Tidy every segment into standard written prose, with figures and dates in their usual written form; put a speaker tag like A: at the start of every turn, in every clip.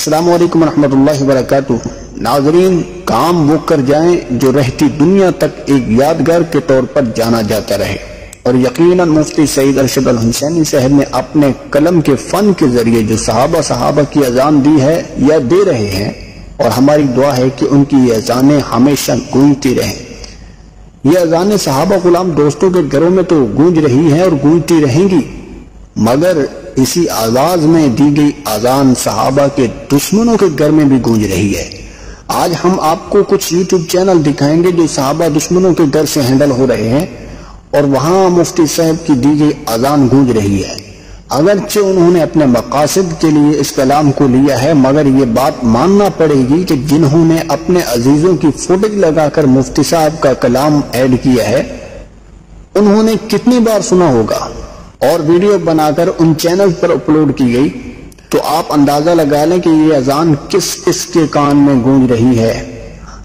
A: السلام علیکم ورحمۃ اللہ وبرکاتہ۔ ناظرین، کام وہ کر جائیں جو رہتی دنیا تک ایک یادگار کے طور پر جانا جاتا رہے، اور یقیناً مفتی سعید ارشد الحسینی صاحب نے اپنے قلم کے فن کے ذریعے جو صحابہ کی اذان دی ہے یا دے رہے ہیں، اور ہماری دعا ہے کہ ان کی یہ اذانیں ہمیشہ گونجتی رہیں۔ یہ اذانیں صحابہ غلام دوستوں کے گھروں میں تو گونج رہی ہیں اور گونجتی رہیں گی، مگر اسی آواز میں دی گئی اذان صحابہ کے دشمنوں کے گھر میں بھی گونج رہی ہے۔ آج ہم آپ کو کچھ یوٹیوب چینل دکھائیں گے جو صحابہ دشمنوں کے گھر سے ہینڈل ہو رہے ہیں، اور وہاں مفتی صاحب کی دی گئی اذان گونج رہی ہے۔ اگرچہ انہوں نے اپنے مقاصد کے لیے اس کلام کو لیا ہے، مگر یہ بات ماننا پڑے گی کہ جنہوں نے اپنے عزیزوں کی فوٹیج لگا کر مفتی صاحب کا کلام ایڈ کیا ہے، انہوں نے کتنی بار سنا ہوگا، اور ویڈیو بنا کر ان چینل پر اپلوڈ کی گئی، تو آپ اندازہ لگا لیں کہ یہ اذان کس کس کے کان میں گونج رہی ہے۔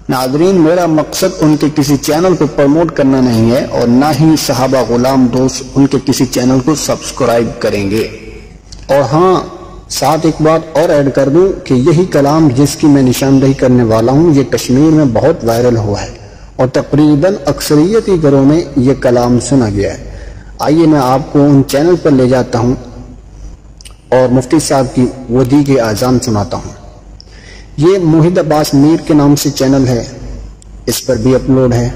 A: ناظرین، میرا مقصد ان کے کسی چینل کو پروموٹ کرنا نہیں ہے، اور نہ ہی صحابہ غلام دوست ان کے کسی چینل کو سبسکرائب کریں گے۔ اور ہاں، ساتھ ایک بات اور ایڈ کر دوں کہ یہی کلام جس کی میں نشاندہی کرنے والا ہوں، یہ کشمیر میں بہت وائرل ہوا ہے، اور تقریباً اکثریتی گھروں میں یہ کلام سنا گیا ہے۔ آئیے میں آپ کو ان چینل پر لے جاتا ہوں اور مفتی صاحب کی وہ دی گئی اذان سناتا ہوں۔ یہ موحد عباس میر کے نام سے چینل ہے، اس پر بھی اپلوڈ ہے۔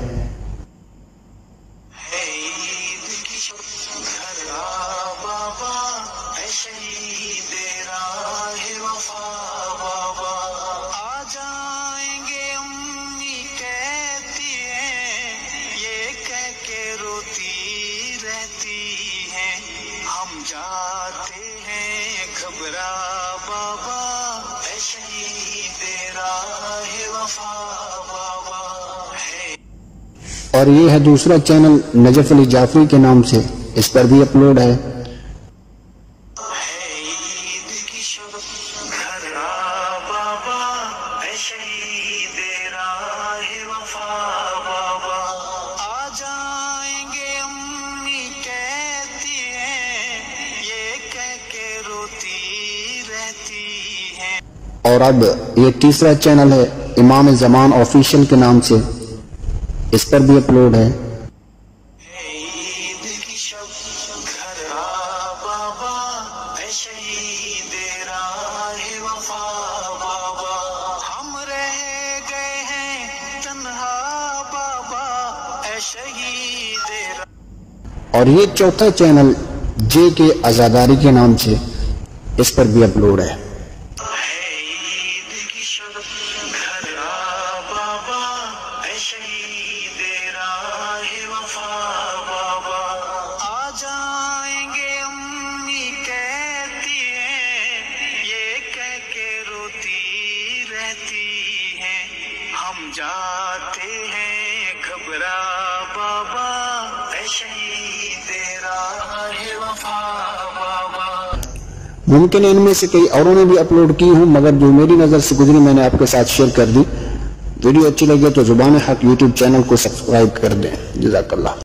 B: جاتے ہیں گھبرا بابا، اے شہید راہ وفا بابا ہے۔
A: اور یہ ہے دوسرا چینل نجف علی جعفری کے نام سے، اس پر بھی اپلوڈ ہے۔ اور اب یہ تیسرا چینل ہے امام زمان آفیشیل کے نام سے، اس پر بھی اپلوڈ ہے۔ اور یہ چوتھا چینل جے کے عزاداری کے نام سے، اس پر بھی اپلوڈ ہے۔
B: ہم جاتے ہیں گھبرا بابا، اے شہید راہ وفا بابا۔
A: ممکن ہے ان میں سے کئی اوروں نے بھی اپلوڈ کی ہوں، مگر جو میری نظر سے گزری میں نے آپ کے ساتھ شیئر کر دی۔ ویڈیو اچھی لگے تو زبان حق یوٹیوب چینل کو سبسکرائب کر دیں۔ جزاک اللہ۔